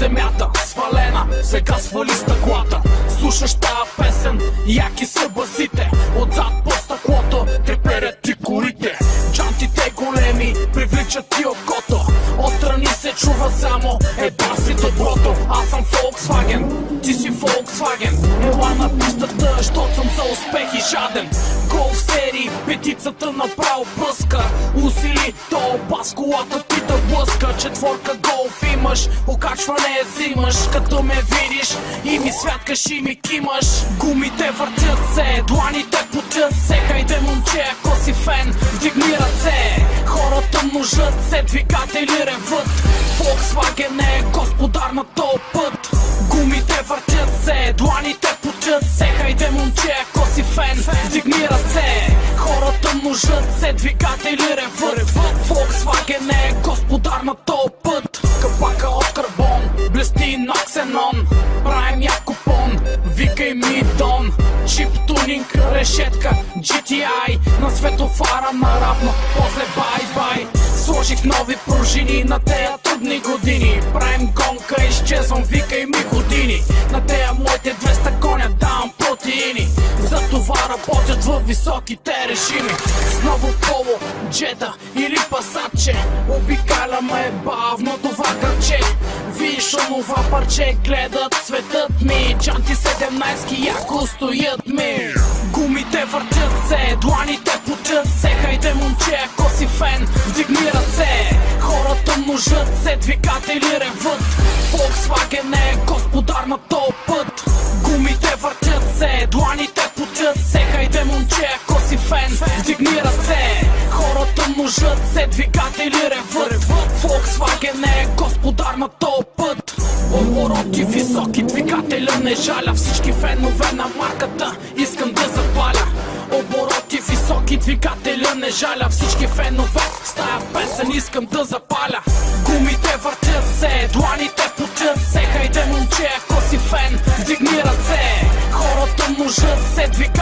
земята, свалена, сега свали стъклата. Слушаш тая песен, яки са басите, отзад по стъклото треперят ти корите. Джантите големи привличат ти окото, отстрани се чува само бас и доброто. Аз съм Volkswagen, ти си Volkswagen, ела на пистата, щот съм за успех и жаден. Голф серии, петицата направо пръска, усили то бас, колата ти да блъска. Четворка голф имаш, окачване взимаш, като ме видиш и ми святкаш и ми кимаш. Гумите въртят се, дланите потят се, хайде момче, ако си фен, вдигни ръце. Хората множат се, двигатели реват, Volkswagen е господар на този път. Гумите въртят се, дланите потят се, хайде момче, ако си фен, вдигни ръце. Хората множат се, двигатели реват, Volkswagen е господар на този път. Капака от карбон, блести на ксенон, правим як купон, викай ми Дон. Чип тунинг, решетка, GTI, на светофара наравно, после бай-бай. Сложих нови пружини на тея трудни години, правим гонка, изчезвам, викай ми години. На тея моите 200 коня давам протеини, затова работят във високите режими. С ново поло, джета или пасаче, обикаляме бавно това гърче. Виж онова парче, гледат светът ми, джанти 17 яко стоят ми. Гумите въртят се, дланите потят се, хайде момче, ако си фен, вдигни ръце. Хората множат се, двигатели реват, Volkswagen е господар на този път. Гумите въртят се, дланите потят се, хайде момче, ако си фен, вдигни ръце. Хората множат се, двигатели реват, Volkswagen е господар на този път. Обороти високи, двигателя не жаля, всички фенове на марката искам да запаля. Обороти високи, двигателя не жаля, всички фенове с тая песен искам да запаля. Гумите въртят се, дланите потят се, хайде момче, ако си фен, вдигни ръце. Хората множат се, двигателя